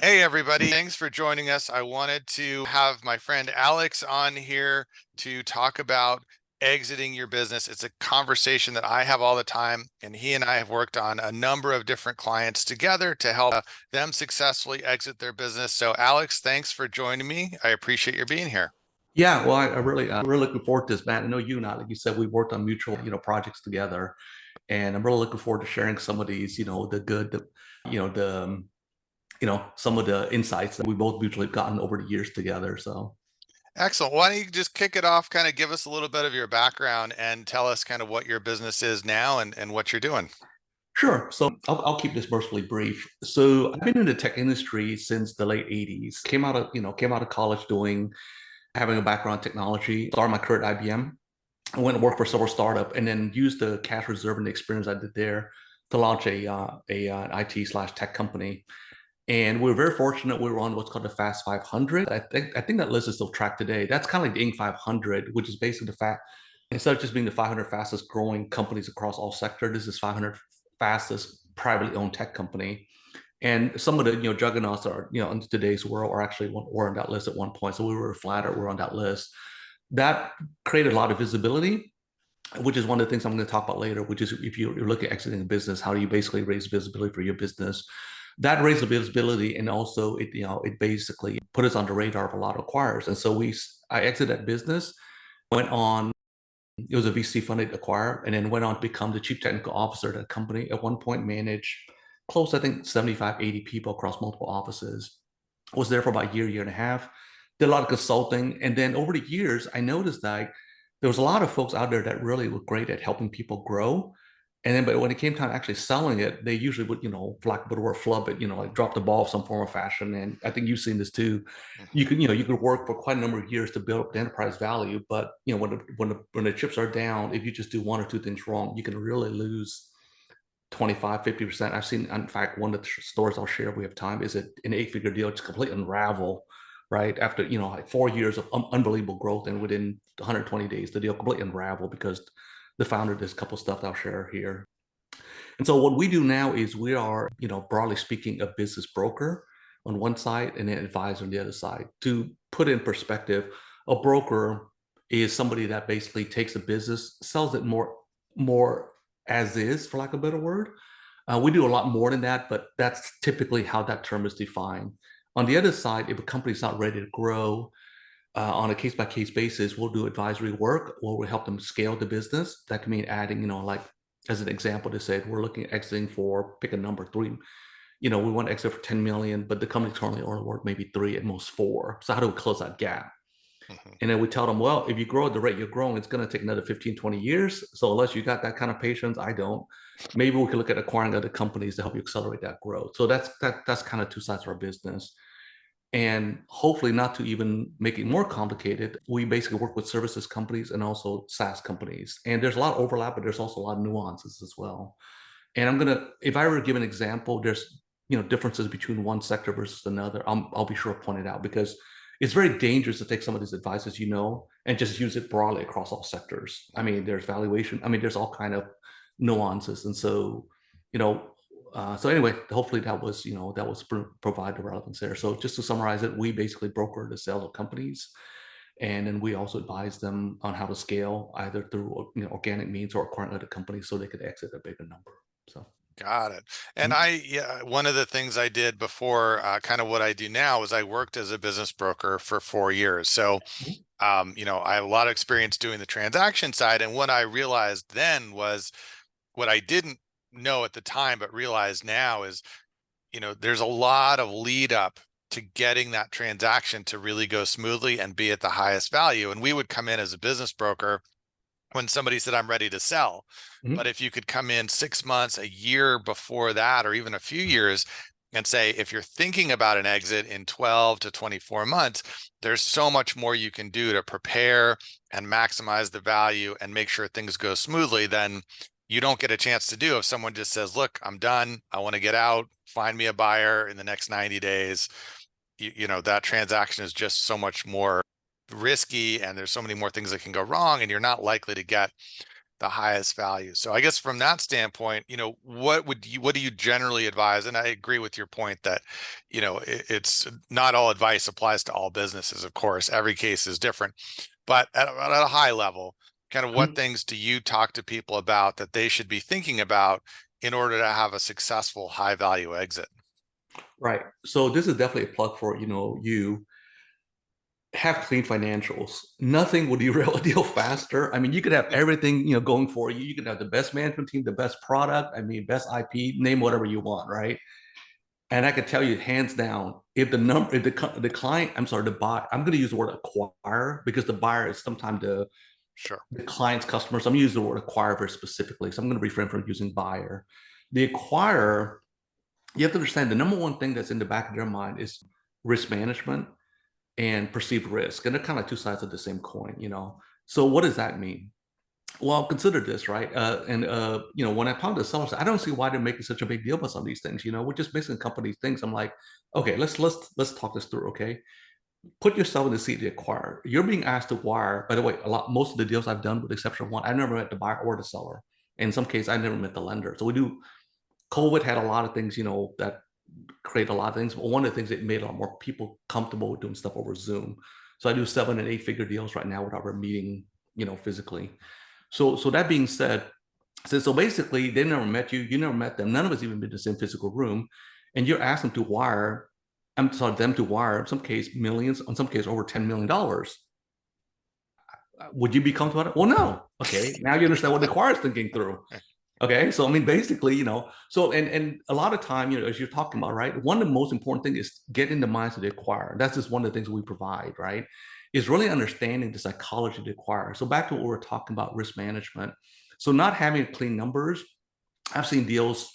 Hey, everybody. Thanks for joining us. I wanted to have my friend Alex on here to talk about exiting your business. It's a conversation that I have all the time, and he and I have worked on a number of different clients together to help them successfully exit their business. So, Alex, thanks for joining me. I appreciate your being here. Yeah, well, I'm really looking forward to this, Matt. I know you and I, like you said, we worked on mutual, projects together, and I'm really looking forward to sharing some of these, the good, some of the insights that we both mutually gotten over the years together. So, Excellent. Why don't you just kick it off, kind of give us a little bit of your background and tell us kind of what your business is now and what you're doing. sure. So I'll keep this mercifully brief. So I've been in the tech industry since the late '80s. Came out of college having a background in technology. Started my career at IBM. I went and worked for several startup, and then used the cash reserve and the experience I did there to launch an IT/tech company. And we were very fortunate. We were on what's called the Fast 500. I think that list is still tracked today. That's kind of like the Inc. 500, which is basically the fact instead of just being the 500 fastest growing companies across all sectors, this is 500 fastest privately owned tech company. And some of the juggernauts that are in today's world are actually were on that list at one point. So we were flattered we're on that list. That created a lot of visibility, which is one of the things I'm going to talk about later, which is if you're looking at exiting a business, how do you basically raise visibility for your business? That raised the visibility, and also it basically put us on the radar of a lot of acquirers. And so I exited that business, went on. It was a VC funded acquire, and then went on to become the chief technical officer of that company. At one point, managed close, I think, 75, 80 people across multiple offices. Was there for about a year and a half. Did a lot of consulting, and then over the years, I noticed that there was a lot of folks out there that really were great at helping people grow. And then, but when it came time to actually selling it, they usually would, for lack of a better word, flub it, like drop the ball of some form or fashion. And I think you've seen this too. Mhm. You could work for quite a number of years to build up the enterprise value, but when the chips are down, if you just do one or two things wrong, you can really lose 25, 50%. I've seen, in fact, one of the stores I'll share if we have time is an eight-figure deal, just completely unravel, right? After, like 4 years of unbelievable growth, and within 120 days, the deal completely unraveled because the founder did a couple of stuff that I'll share here. And so what we do now is we are, broadly speaking, a business broker on one side and an advisor on the other side. To put in perspective, a broker is somebody that basically takes a business, sells it more as is, for lack of a better word. We do a lot more than that, but that's typically how that term is defined. On the other side, if a company's not ready to grow, on a case by case basis, we'll do advisory work where we help them scale the business. That can mean adding, like as an example, they said we're looking at exiting for pick a number three. We want to exit for 10 million, but the company currently only worth maybe three, at most four. So how do we close that gap? Mhm. And then we tell them, well, if you grow at the rate you're growing, it's going to take another 15, 20 years. So unless you got that kind of patience, I don't. Maybe we can look at acquiring other companies to help you accelerate that growth. So that's kind of two sides of our business. And hopefully, not to even make it more complicated, we basically work with services companies and also SaaS companies. And there's a lot of overlap, but there's also a lot of nuances as well. And if I were to give an example, there's differences between one sector versus another. I'll be sure to point it out because it's very dangerous to take some of these advices, and just use it broadly across all sectors. I mean, there's valuation. I mean, there's all kind of nuances, and so you know. So anyway, hopefully that was provide the relevance there. So just to summarize it, we basically broker the sales of companies, and then we also advise them on how to scale either through organic means or acquiring other companies so they could exit a bigger number. So. Got it. And Mhm. yeah, one of the things I did before, kind of what I do now is I worked as a business broker for 4 years. So, Mhm. I have a lot of experience doing the transaction side. And what I realized then was what I didn't know at the time, but realize now is, there's a lot of lead up to getting that transaction to really go smoothly and be at the highest value. And we would come in as a business broker when somebody said, I'm ready to sell. But Mhm. if you could come in 6 months, a year before that, or even a few years, and say, if you're thinking about an exit in 12 to 24 months, there's so much more you can do to prepare and maximize the value and make sure things go smoothly, then you don't get a chance to do if someone just says, look, I'm done. I want to get out. Find me a buyer in the next 90 days. That transaction is just so much more risky and there's so many more things that can go wrong and you're not likely to get the highest value. So I guess from that standpoint, what do you generally advise? And I agree with your point that, it's not all advice applies to all businesses. Of course, every case is different, but at a high level, kind of what things do you talk to people about that they should be thinking about in order to have a successful high value exit? Right. So this is definitely a plug for, you have clean financials. Nothing will derail a deal faster. I mean, you could have everything, going for you. You could have the best management team, the best product, I mean, best IP, name whatever you want, right? And I can tell you hands down, if the client, I'm sorry, the buyer, I'm going to use the word acquire because the buyer is sometimes Sure. the client's customer. So I'm using the word acquire very specifically. So I'm going to refrain from using buyer. The acquirer, you have to understand the number one thing that's in the back of their mind is risk management and perceived risk. And they're kind of two sides of the same coin. So what does that mean? Well, consider this, right? When I talk to sellers, I don't see why they're making such a big deal about some of these things. We're just missing company things. I'm like, okay, let's talk this through. Okay, put yourself in the seat of the acquirer. You're being asked to wire. By the way, most of the deals I've done, with the exception of one, I've never met the buyer or the seller. In some cases, I never met the lender. So we do. COVID had a lot of things, that create a lot of things. But one of the things that made a lot more people comfortable with doing stuff over Zoom. So I do 7 and 8 figure deals right now without ever meeting, physically. So that being said, so basically they never met you, you never met them, none of us even been in the same physical room, and you're asking to wire, I'm sorry, them to wire, in some case millions, in some case over $10 million. Would you be comfortable with it? Well, no. Okay, now you understand what the acquirer is thinking through. Okay, so I mean, basically, so and a lot of time, as you're talking about, right, one of the most important things is getting the minds of the acquirer. That's just one of the things we provide, right? Is really understanding the psychology of the acquirer. So back to what we're talking about, risk management. So not having clean numbers, I've seen deals,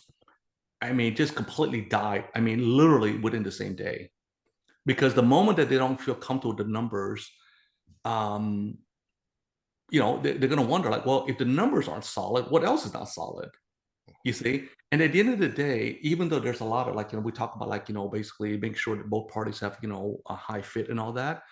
I mean, just completely die. I mean, literally within the same day, because the moment that they don't feel comfortable with the numbers, um, they're going to wonder, like, well, if the numbers aren't solid, what else is not solid? You see? And at the end of the day, even though there's a lot of, like, we talk about, like, basically make sure that both parties have, a high fit and all that.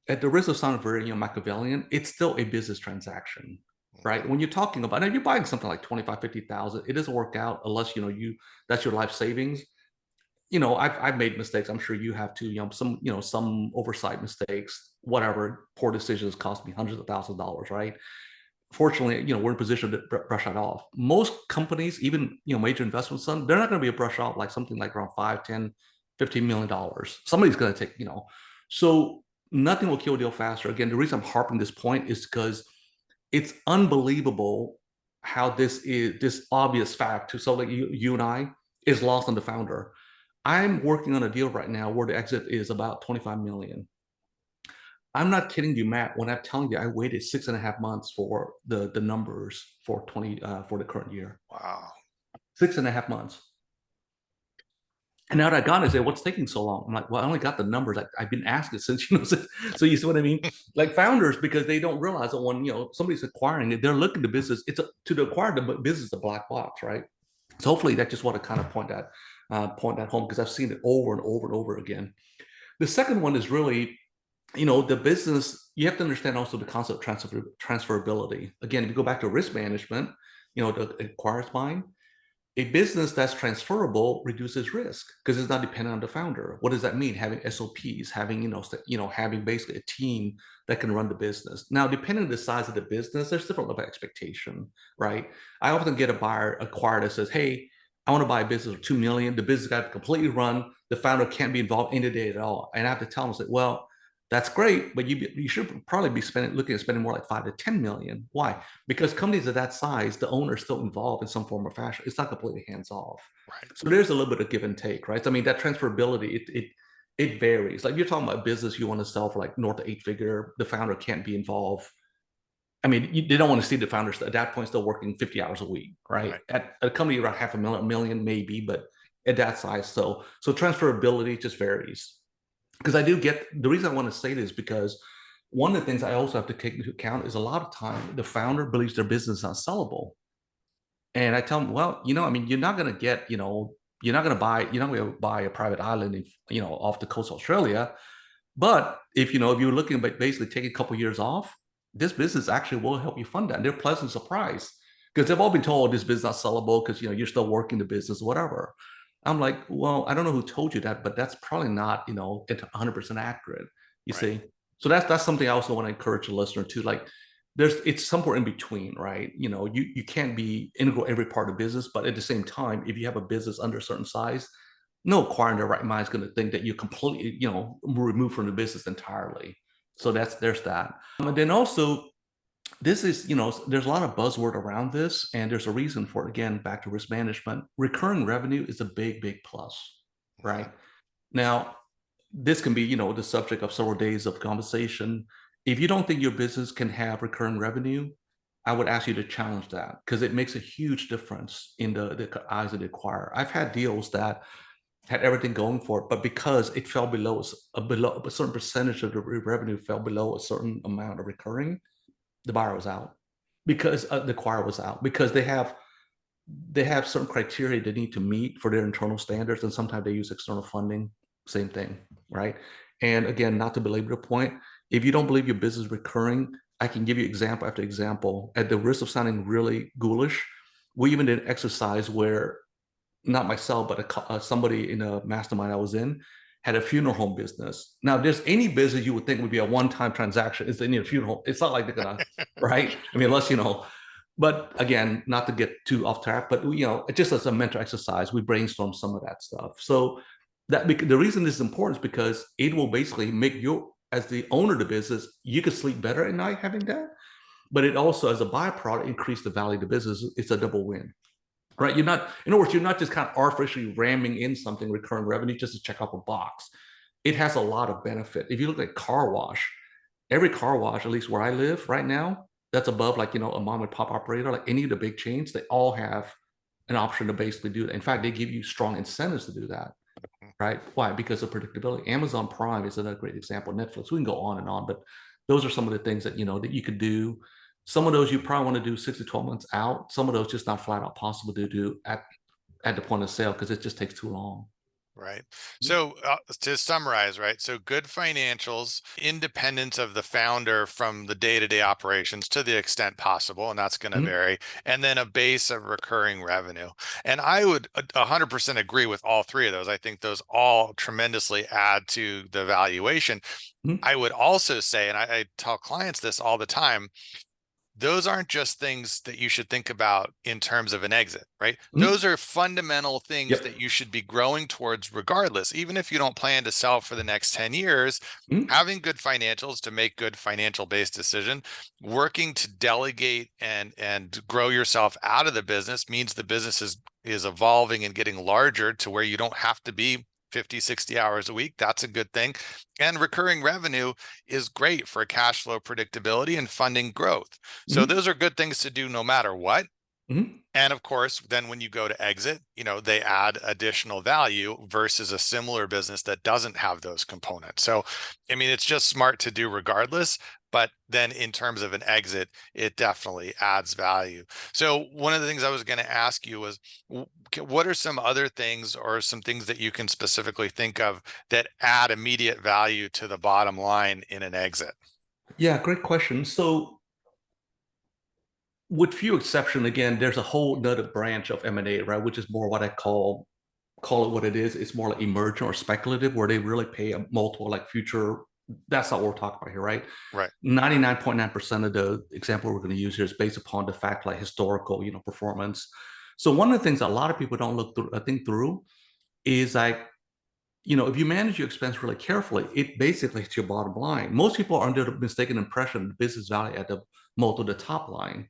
At the risk of sounding very, Machiavellian, it's still a business transaction, right? When you're talking about, now you're buying something like 25, 50,000, it doesn't work out unless, that's your life savings. I've made mistakes. I'm sure you have too, some oversight mistakes, whatever, poor decisions cost me hundreds of thousands of dollars, right? Fortunately, we're in a position to brush that off. Most companies, even, major investment funds, they're not going to be a brush off like something like around 5, 10, $15 million. Somebody's going to take, so nothing will kill a deal faster. Again, the reason I'm harping this point is because it's unbelievable how this obvious fact to so like you and I is lost on the founder. I'm working on a deal right now where the exit is about 25 million. I'm not kidding you, Matt, when I'm telling you I waited 6.5 months for the numbers for for the current year. Wow. 6.5 months. And now that I got it, I say, what's taking so long? I'm like, well, I only got the numbers. I've been asking since, so you see what I mean? Like founders, because they don't realize that when, somebody's acquiring it, they're looking to business. To acquire the business, a black box, right? So hopefully that just want to kind of point that home because I've seen it over and over and over again. The second one is really, the business, you have to understand also the concept of transferability. Again, if you go back to risk management, the acquirer's mind, a business that's transferable reduces risk because it's not dependent on the founder. What does that mean? Having SOPs, having, having basically a team that can run the business. Now, depending on the size of the business, there's different level of expectation, right? I often get a buyer acquired that says, hey, I want to buy a business of 2 million. The business got to completely run. The founder can't be involved in the day at all. And I have to tell them, say, well, that's great, but you should probably be looking at spending more like 5 to 10 million. Why? Because companies of that size, the owner is still involved in some form or fashion. It's not completely hands off. Right. So there's a little bit of give and take, right? So, I mean, that transferability, it varies. Like you're talking about a business you want to sell for like north of 8 figure, the founder can't be involved. I mean, they don't want to see the founders at that point still working 50 hours a week, right? Right. At a company around half a million maybe, but at that size, so transferability just varies. Because I do get the reason I want to say this because one of the things I also have to take into account is a lot of time the founder believes their business is not sellable. And I tell them, well, I mean, you're not going to get, you're not going to buy a private island, off the coast of Australia. But if you're looking at basically taking a couple of years off, this business actually will help you fund that. And they're pleasant surprised because they've all been told this business is not sellable because you're still working the business, whatever. I'm like, well, I don't know who told you that, but that's probably not, 100% accurate. You Right. see, so that's something I also want to encourage the listener to like. It's somewhere in between, right? You can't be integral every part of business, but at the same time, if you have a business under a certain size, no acquirer in their right mind is going to think that you're completely, removed from the business entirely. So there's that. And then also, this is, there's a lot of buzzword around this, and there's a reason for it. Again, back to risk management. Recurring revenue is a big, big plus, Mhm. right? Now, this can be, the subject of several days of conversation. If you don't think your business can have recurring revenue, I would ask you to challenge that because it makes a huge difference in the eyes of the acquirer. I've had deals that had everything going for it, but because it fell below a certain percentage of the revenue fell below a certain amount of recurring, the buyer was out because the acquirer was out because they have certain criteria they need to meet for their internal standards, and sometimes they use external funding. Same thing, right? And again, not to belabor the point, if you don't believe your business is recurring, I can give you example after example. At the risk of sounding really ghoulish, we even did an exercise where not myself, but somebody in a mastermind I was in had a funeral home business. Now, if there's any business you would think would be a one-time transaction, it's in a funeral home. It's not like they're gonna, right? I mean, unless But again, not to get too off track, but just as a mental exercise, we brainstorm some of that stuff. So the reason this is important is because it will basically make you, as the owner of the business, you could sleep better at night having that. But it also, as a byproduct, increase the value of the business. It's a double win, right? In other words, you're not just kind of artificially ramming in something recurring revenue just to check off a box. It has a lot of benefit. If you look at car wash, every car wash, at least where I live right now, that's above like, a mom and pop operator, like any of the big chains, they all have an option to basically do that. In fact, they give you strong incentives to do that, right? Why? Because of predictability. Amazon Prime is another great example. Netflix, we can go on and on, but those are some of the things that, that you could do. Some of those you probably want to do 6 to 12 months out. Some of those just not flat out possible to do at the point of sale because it just takes too long. Right. So to summarize, right? So good financials, independence of the founder from the day-to-day operations to the extent possible, and that's going to Mhm. vary, and then a base of recurring revenue. And I would 100% agree with all three of those. I think those all tremendously add to the valuation. Mhm. I would also say, and I tell clients this all the time, those aren't just things that you should think about in terms of an exit, right? Mhm. Those are fundamental things Yep. that you should be growing towards regardless. Even if you don't plan to sell for the next 10 years, Mhm. having good financials to make good financial based decision, working to delegate and grow yourself out of the business means the business is evolving and getting larger to where you don't have to be 50, 60 hours a week. That's a good thing. And recurring revenue is great for cash flow predictability and funding growth. So Mhm. those are good things to do no matter what. Mhm. And of course, then when you go to exit, they add additional value versus a similar business that doesn't have those components. So, I mean, it's just smart to do regardless. But then in terms of an exit, it definitely adds value. So one of the things I was going to ask you was, what are some other things or some things that you can specifically think of that add immediate value to the bottom line in an exit? Yeah, great question. So, with few exception, again, there's a whole nother branch of M&A, right? Which is more what I call it what it is. It's more like emergent or speculative, where they really pay a multiple like future. That's not what we're talking about here, right? Right. 99.9% of the example we're going to use here is based upon the fact like historical, performance. So one of the things a lot of people don't look through, I think through is like, if you manage your expense really carefully, it basically hits your bottom line. Most people are under the mistaken impression the business value at the multiple the top line.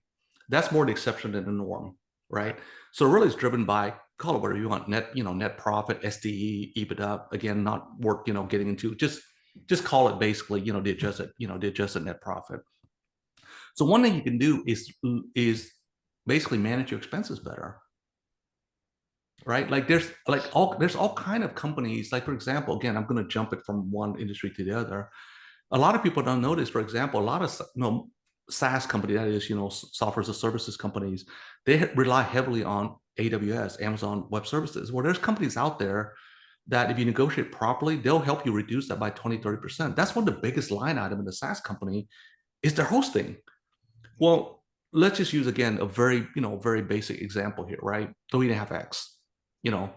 That's more the exception than the norm, right? So really it's driven by call it whatever you want, net profit, SDE, EBITDA. Again, not worth, getting into just call it basically, the adjusted net profit. So one thing you can do is basically manage your expenses better, right? Like there's all kind of companies. Like for example, again, I'm going to jump it from one industry to the other. A lot of people don't notice. For example, a lot of SaaS company, that is, software as a services companies, they rely heavily on AWS, Amazon Web Services, where there's companies out there that if you negotiate properly, they'll help you reduce that by 20, 30%. That's one of the biggest line item in the SaaS company is their hosting. Well, let's just use again a very, very basic example here, right? 3.5x, you know,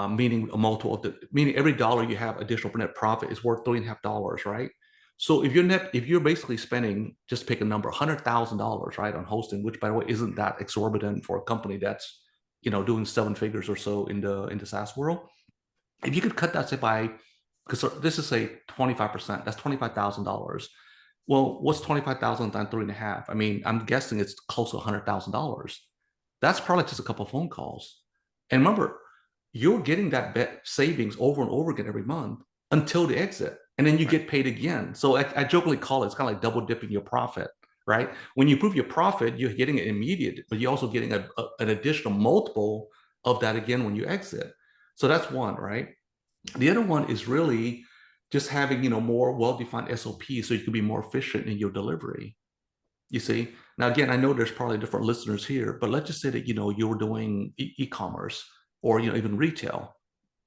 meaning a multiple of meaning every dollar you have additional net profit is worth $3.5, right? So if you're basically spending, just pick a number, $100,000, right, on hosting, which by the way isn't that exorbitant for a company that's, doing seven figures or so in the SaaS world. If you could cut that, say, by, because this is say 25%, that's $25,000. Well, what's 25,000 times 3.5? I mean, I'm guessing it's close to $100,000. That's probably just a couple of phone calls. And remember, you're getting that savings over and over again every month until the exit. And then you get paid again. So I jokingly call it, it's kind of like double dipping your profit, right? When you prove your profit, you're getting it immediate, but you're also getting an additional multiple of that again when you exit. So that's one, right? The other one is really just having, more well-defined SOPs so you can be more efficient in your delivery. You see, now again, I know there's probably different listeners here, but let's just say that, you're doing e-commerce or, even retail.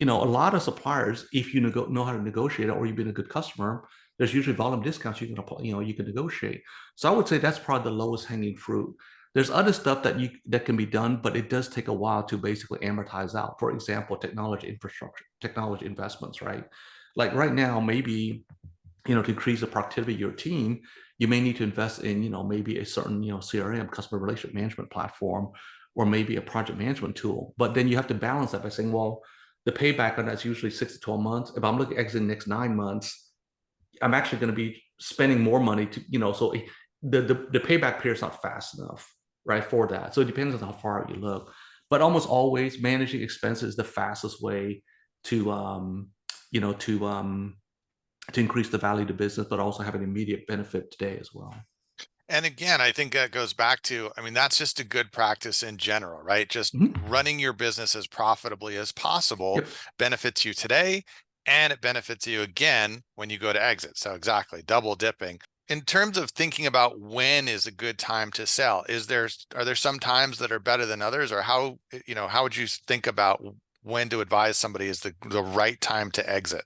A lot of suppliers, if you know how to negotiate or you've been a good customer, there's usually volume discounts you can apply, you can negotiate. So I would say that's probably the lowest hanging fruit. There's other stuff that can be done, but it does take a while to basically amortize out. For example, technology infrastructure, technology investments, right? Like right now, maybe, to increase the productivity of your team, you may need to invest in, maybe a certain, CRM, customer relationship management platform, or maybe a project management tool. But then you have to balance that by saying, well, the payback on that's usually 6 to 12 months. If I'm looking at exiting the next 9 months, I'm actually going to be spending more money to, so the payback period is not fast enough, right, for that. So it depends on how far out you look. But almost always managing expenses is the fastest way to, to increase the value of the business, but also have an immediate benefit today as well. And again, I think that goes back to, I mean, that's just a good practice in general, right? Just running your business as profitably as possible benefits you today, and it benefits you again when you go to exit. So exactly, double dipping. In terms of thinking about when is a good time to sell, are there some times that are better than others, or how would you think about when to advise somebody is the right time to exit?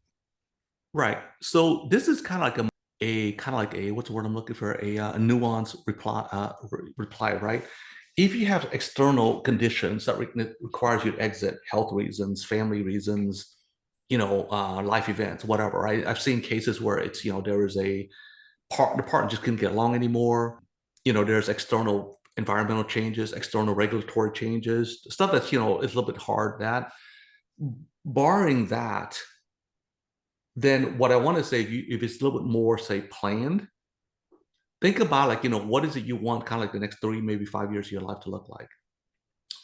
Right. So this is kind of like what's the word I'm looking for? A nuanced reply, right? If you have external conditions that requires you to exit, health reasons, family reasons, life events, whatever, right? I've seen cases where it's, there is the partner just couldn't get along anymore. There's external environmental changes, external regulatory changes, stuff that's, is a little bit hard. That, barring that, then what I want to say, if it's a little bit more, say, planned, think about like, what is it you want kind of like the next 3, maybe 5 years of your life to look like,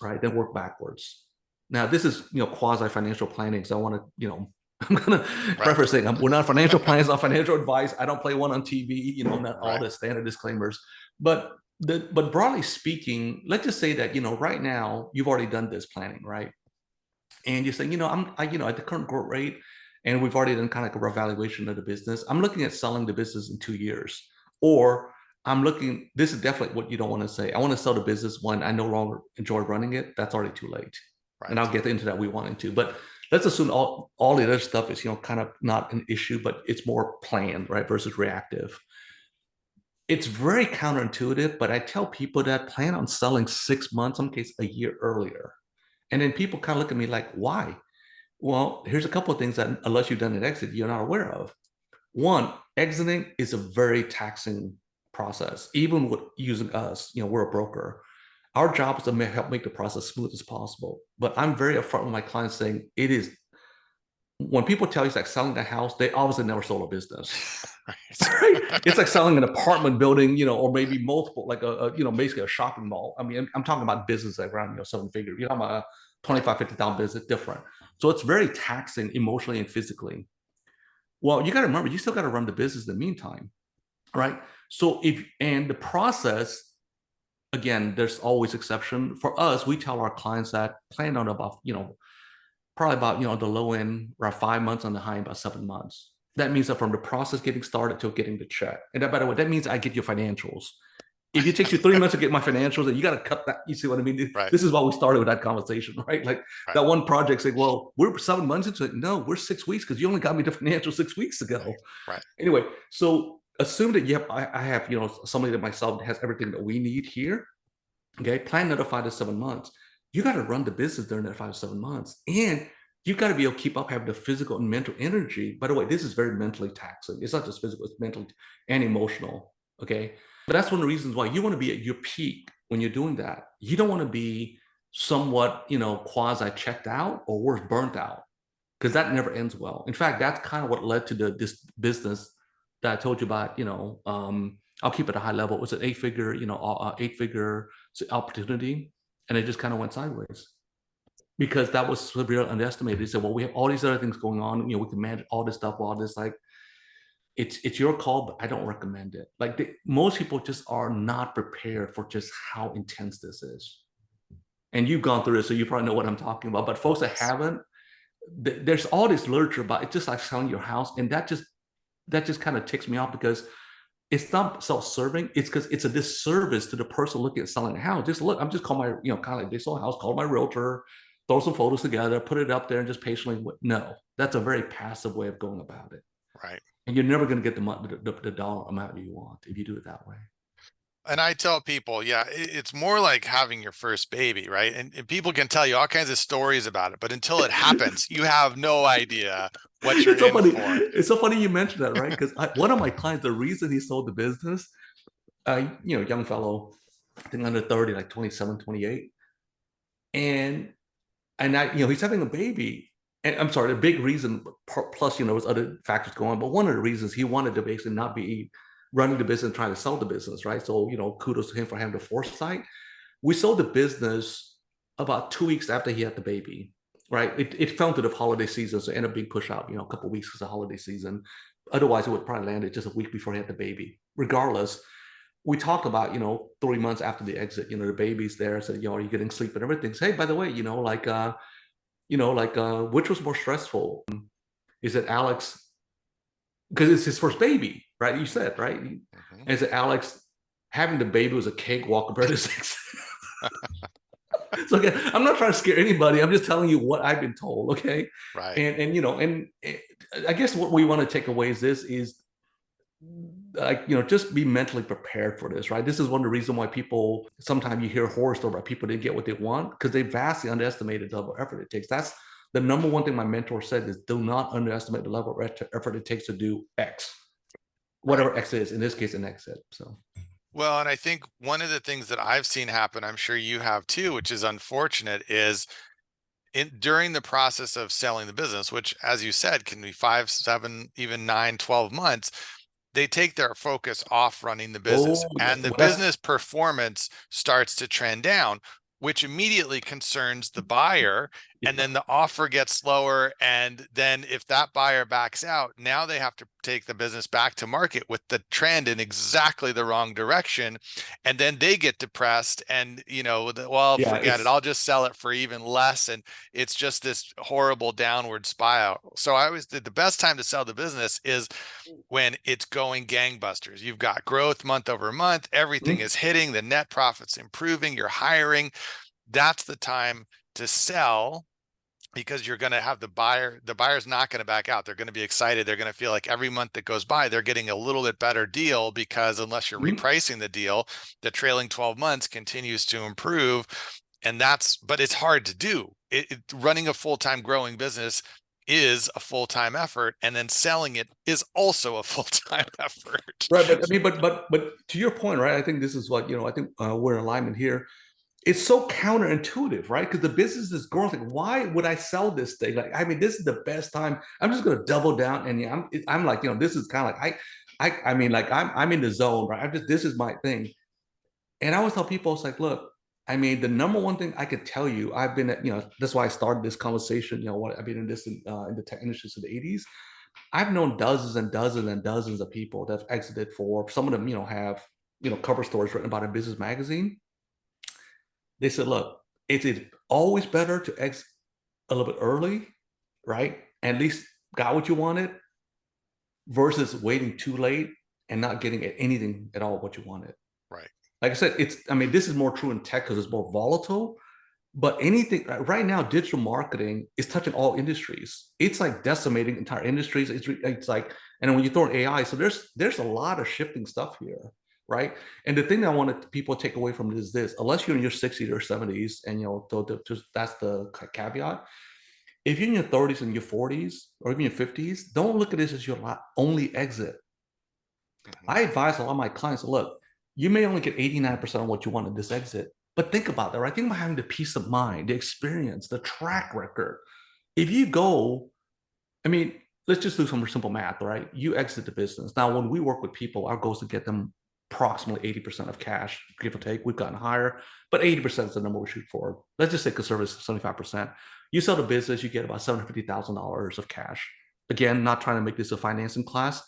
right? Then work backwards. Now, this is, quasi financial planning. So I want to, I'm going to preface saying we're not financial planners, not financial advice. I don't play one on TV, not all the standard disclaimers. But broadly speaking, let's just say that, right now you've already done this planning, right? And you're saying, at the current growth rate, and we've already done kind of like a revaluation of the business, I'm looking at selling the business in 2 years. Or this is definitely what you don't want to say. I want to sell the business when I no longer enjoy running it. That's already too late. And I'll get into that we wanted to. But let's assume all the other stuff is, kind of not an issue, but it's more planned, right, versus reactive. It's very counterintuitive, but I tell people that plan on selling 6 months, some case a year earlier. And then people kind of look at me like, why? Well, here's a couple of things that unless you've done an exit, you're not aware of. One, exiting is a very taxing process. Even with using us, we're a broker. Our job is to help make the process smooth as possible. But I'm very upfront with my clients saying it is, when people tell you it's like selling the house, they obviously never sold a business. Right? It's like selling an apartment building, or maybe multiple, like basically a shopping mall. I mean, I'm talking about business like around, 7 figure. You're talking about a 25, 50,000 business, different. So it's very taxing emotionally and physically. Well, you got to remember, you still got to run the business in the meantime, right? So and the process, again, there's always exception. For us, we tell our clients that plan on about, probably about, the low end, around 5 months, on the high end, about 7 months. That means that from the process getting started till getting the check. And that, by the way, that means I get your financials. If it takes you 3 months to get my financials, then you got to cut that. You see what I mean? This is why we started with that conversation, right? Like that one project saying, well, we're 7 months into it. No, we're 6 weeks because you only got me the financials 6 weeks ago. Right. Anyway, so assume that, yep, I have, somebody that myself that has everything that we need here. Okay. Plan another 5 to 7 months. You got to run the business during that 5 to 7 months. And you got to be able to keep up having the physical and mental energy. By the way, this is very mentally taxing. It's not just physical, it's mental and emotional. Okay. But that's one of the reasons why you want to be at your peak when you're doing that. You don't want to be somewhat, quasi checked out or worse, burnt out, because that never ends well. In fact, that's kind of what led to this business that I told you about. I'll keep it a high level. It was an eight-figure opportunity, and it just kind of went sideways because that was severely underestimated. They said, "Well, we have all these other things going on. We can manage all this stuff, all this like." It's your call, but I don't recommend it. Like most people just are not prepared for just how intense this is. And you've gone through this, so you probably know what I'm talking about. But folks that haven't, there's all this literature about it's just like selling your house, and that just kind of ticks me off because it's not self-serving. It's because it's a disservice to the person looking at selling a house. Just look, I'm just calling my, kind of like they sold a house, call my realtor, throw some photos together, put it up there, and just patiently. No, that's a very passive way of going about it, Right. and you're never going to get the dollar amount you want if you do it that way. And I tell people, yeah, it's more like having your first baby, right? And people can tell you all kinds of stories about it, but until it happens, you have no idea what you're It's so in funny. for. It's so funny you mentioned that, right? Because one of my clients, the reason he sold the business, young fellow, I think under 30, like 27, 28. And he's having a baby. And I'm sorry, the big reason, plus, there was other factors going on, but one of the reasons he wanted to basically not be running the business and trying to sell the business, right? So, kudos to him for having the foresight. We sold the business about 2 weeks after he had the baby, right? It fell into the holiday season, so it ended up being pushed out, a couple of weeks because of holiday season. Otherwise, it would probably landed just a week before he had the baby. Regardless, we talked about, 3 months after the exit, the baby's there. Said, are you getting sleep and everything? Say, hey, by the way, which was more stressful? Is it Alex? Because it's his first baby, right? You said, right? Mhm. Is it Alex having the baby was a cakewalk compared to sex? So again, I'm not trying to scare anybody. I'm just telling you what I've been told. Okay. Right. And I guess what we want to take away is like, just be mentally prepared for this, right? This is one of the reasons why people sometimes you hear horror stories about people didn't get what they want because they vastly underestimated the level of effort it takes. That's the number one thing my mentor said is do not underestimate the level of effort it takes to do X, Right. whatever X is, in this case, an exit. So Well, and I think one of the things that I've seen happen, I'm sure you have too, which is unfortunate, is during the process of selling the business, which, as you said, can be 5, 7, even 9, 12 months, they take their focus off running the business and the that's business performance starts to trend down, which immediately concerns the buyer. And yeah. then the offer gets lower. And then if that buyer backs out, now they have to take the business back to market with the trend in exactly the wrong direction. And then they get depressed and, well, Yeah, forget it. it's I'll just sell it for even less. And it's just this horrible downward spiral. So I always did the best time to sell the business is when it's going gangbusters. You've got growth month over month, everything mhm. is hitting, the net profit's improving, you're hiring. That's the time to sell because you're going to have the buyer's not going to back out. They're going to be excited. They're going to feel like every month that goes by, they're getting a little bit better deal because unless you're Mhm. repricing the deal, the trailing 12 months continues to improve. But it's hard to do. Running a full-time growing business is a full-time effort, and then selling it is also a full-time effort. Right, but I mean, but to your point, right? I think this is what I think we're in alignment here. It's so counterintuitive, right? Because the business is growing. Like, why would I sell this thing? Like, I mean, this is the best time. I'm just going to double down, and I'm like, this is kind of like I mean, like I'm in the zone, right? This is my thing, and I always tell people, it's like, look, I mean, the number one thing I could tell you, I've been at, that's why I started this conversation. What I've been in this in the tech industry since the '80s. I've known dozens and dozens and dozens of people that have exited for some of them, have, cover stories written about in business magazine. They said, look, it's always better to exit a little bit early, right? At least got what you wanted versus waiting too late and not getting anything at all what you wanted. Right. Like I said, I mean, this is more true in tech because it's more volatile. But anything right now, digital marketing is touching all industries. It's like decimating entire industries. It's like, and when you throw in AI, so there's a lot of shifting stuff here, right? And the thing that I wanted people to take away from it is this: unless you're in your 60s or 70s, and just that's the caveat. If you're in your 30s and your 40s, or even your 50s, don't look at this as your only exit. Mhm. I advise a lot of my clients, look, you may only get 89% of what you want in this exit, but think about that, right? Think about having the peace of mind, the experience, the track record. If you go, I mean, let's just do some simple math, right? You exit the business. Now, when we work with people, our goal is to get them approximately 80% of cash, give or take. We've gotten higher, but 80% is the number we shoot for. Let's just say conservative 75%. You sell the business, you get about $750,000 of cash. Again, not trying to make this a financing class.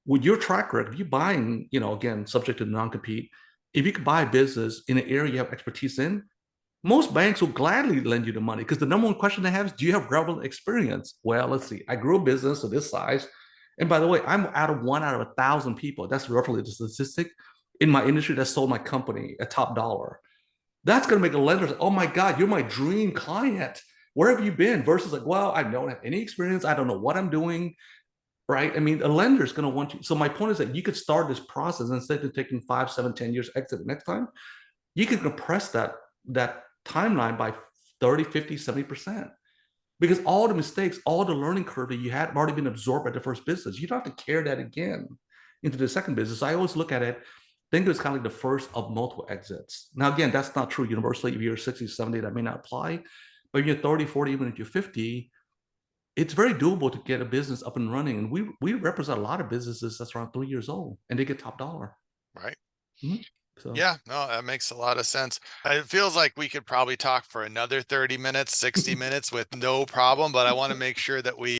With your track record, if you're buying, again, subject to non-compete, if you could buy a business in an area you have expertise in, most banks will gladly lend you the money because the number one question they have is, do you have relevant experience? Well, let's see. I grew a business of this size. And by the way, I'm out of 1 out of 1,000 people. That's roughly the statistic in my industry that sold my company at top dollar. That's going to make a lender say, oh my God, you're my dream client. Where have you been? Versus like, well, I don't have any experience. I don't know what I'm doing, right? I mean, a lender is going to want you. So my point is that you could start this process instead of taking 5, 7, 10 years exit the next time. You can compress that timeline by 30, 50, 70%. Because all the mistakes, all the learning curve that you had have already been absorbed by the first business. You don't have to carry that again into the second business. I always look at it, think it's kind of like the first of multiple exits. Now, again, that's not true universally. If you're 60, 70, that may not apply. But if you're 30, 40, even if you're 50, it's very doable to get a business up and running. And we represent a lot of businesses that's around 3 years old and they get top dollar. Right. Mhm. So Yeah, no, that makes a lot of sense. It feels like we could probably talk for another 30 minutes, 60 minutes with no problem, but I want to make sure that we,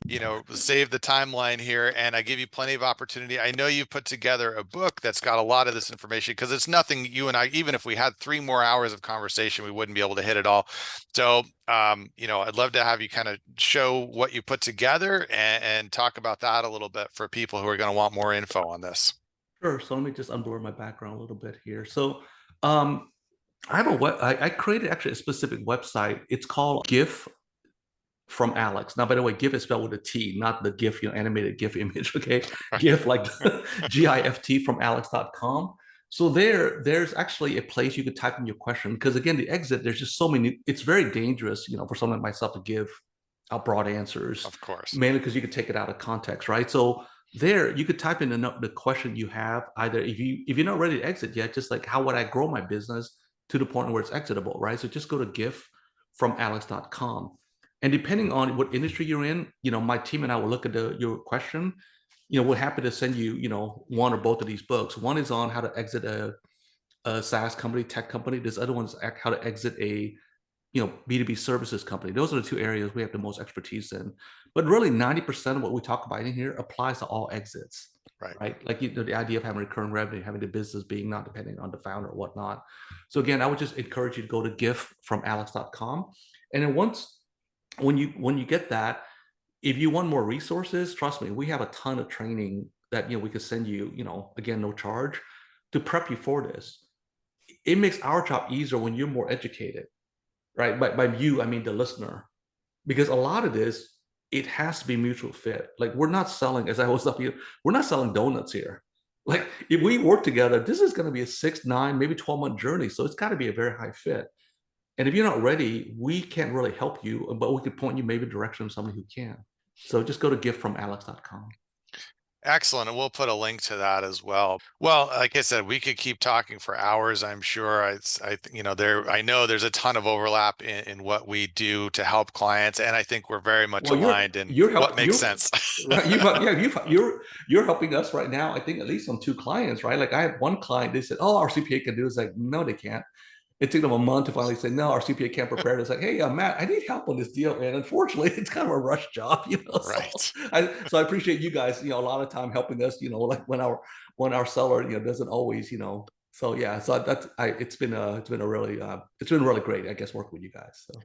save the timeline here and I give you plenty of opportunity. I know you've put together a book that's got a lot of this information because it's nothing you and I, even if we had 3 more hours of conversation, we wouldn't be able to hit it all. So, I'd love to have you kind of show what you put together and talk about that a little bit for people who are going to want more info on this. sure. So let me just unblur my background a little bit here. So um, I have a web. I created actually a specific website. It's called GIF from Alex. Now, by the way, GIF is spelled with a T, not the GIF, animated GIF image. Okay, GIF like GIFT from Alex.com. So there's actually a place you could type in your question because again, the exit. There's just so many. It's very dangerous, for someone like myself to give out broad answers, Of course. mainly because you could take it out of context, right? So there you could type in the question you have either if you're not ready to exit yet, just like how would I grow my business to the point where it's exitable, right? So just go to GIF from Alex.com. And depending on what industry you're in, my team and I will look at your question. We're happy to send you, one or both of these books. One is on how to exit a SaaS company, tech company. This other one's how to exit a B2B services company. Those are the two areas we have the most expertise in. But really 90% of what we talk about in here applies to all exits, Right. right? Like the idea of having recurring revenue, having the business being not dependent on the founder or whatnot. So again, I would just encourage you to go to GIF from Alex.com. And then when you get that, if you want more resources, trust me, we have a ton of training that we could send you, again, no charge to prep you for this. It makes our job easier when you're more educated, right? By you, I mean the listener, because a lot of this, it has to be mutual fit. Like we're not selling, as I always tell you, we're not selling donuts here. Like if we work together, this is going to be a 6, 9, maybe 12-month journey. So it's got to be a very high fit. And if you're not ready, we can't really help you, but we could point you maybe direction of somebody who can. So just go to giftfromalex.com. Excellent. And we'll put a link to that as well. Well, like I said, we could keep talking for hours, I'm sure. I know there's a ton of overlap in what we do to help clients. And I think we're very much Well, you're aligned in you're what help makes you're sense. right. You're helping us right now. I think at least on 2 clients, right? Like I had one client, they said, "Oh, our CPA can do." It's like, no, they can't. It took them a month to finally say, "No, our CPA can't prepare." It's like, "Hey, Matt, I need help on this deal," and unfortunately, it's kind of a rush job, So Right. I appreciate you guys, a lot of time helping us, like when our seller, doesn't always, So yeah, so it's been really great, I guess, working with you guys. So.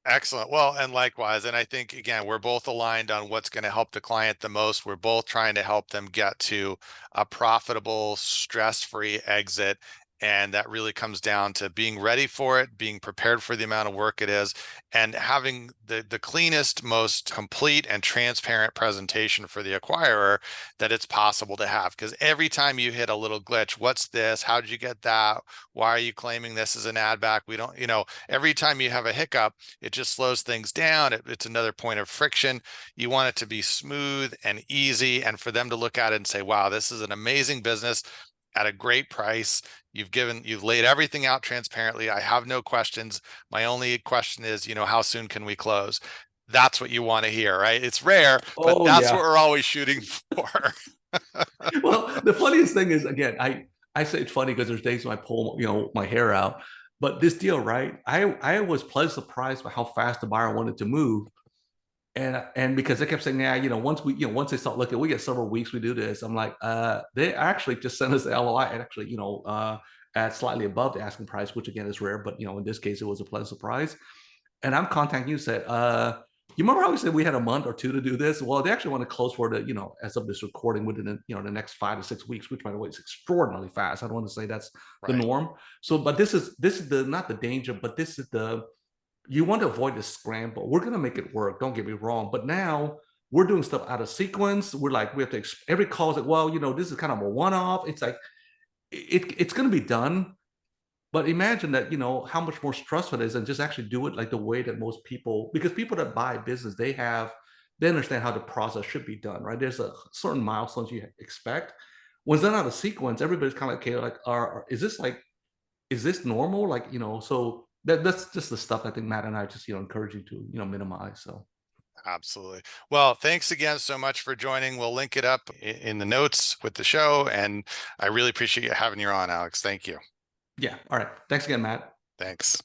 Excellent. Well, and likewise. And I think, again, we're both aligned on what's going to help the client the most. We're both trying to help them get to a profitable, stress-free exit. And that really comes down to being ready for it, being prepared for the amount of work it is, and having the cleanest, most complete and transparent presentation for the acquirer that it's possible to have. Because every time you hit a little glitch, what's this? How did you get that? Why are you claiming this as an add back? We don't, every time you have a hiccup, it just slows things down. It's another point of friction. You want it to be smooth and easy, and for them to look at it and say, wow, this is an amazing business at a great price. You've laid everything out transparently. I have no questions. My only question is, how soon can we close? That's what you want to hear, right? It's rare, but Oh that's what yeah. we're always shooting for. Well, the funniest thing is, again, I say it's funny because there's days when I pull, my hair out. But this deal, right? I was pleasantly surprised by how fast the buyer wanted to move. And because they kept saying, yeah, once they start looking, we get several weeks, we do this. I'm like, they actually just sent us the LOI and actually, at slightly above the asking price, which again is rare, but in this case, it was a pleasant surprise. And I'm contacting you, said, you remember how we said we had a month or two to do this? Well, they actually want to close for the, as of this recording within the next 5 to 6 weeks, which by the way is extraordinarily fast. I don't want to say that's the Right. norm. So, but this is the not the danger, but this is the you want to avoid the scramble. We're going to make it work. Don't get me wrong. But now we're doing stuff out of sequence. We're like, we have to, every call is like, well, this is kind of a one off. It's like, it's going to be done. But imagine that, how much more stressful it is and just actually do it like the way that most people, because people that buy business, they understand how the process should be done, right? There's a certain milestones you expect. When it's done out of sequence, everybody's kind of like, okay, like, is this normal? Like, so that's just the stuff I think Matt and I just, encourage you to, minimize. So Absolutely. Well, thanks again so much for joining. We'll link it up in the notes with the show. And I really appreciate you having you on, Alex. Thank you. yeah. All right. Thanks again, Matt. Thanks.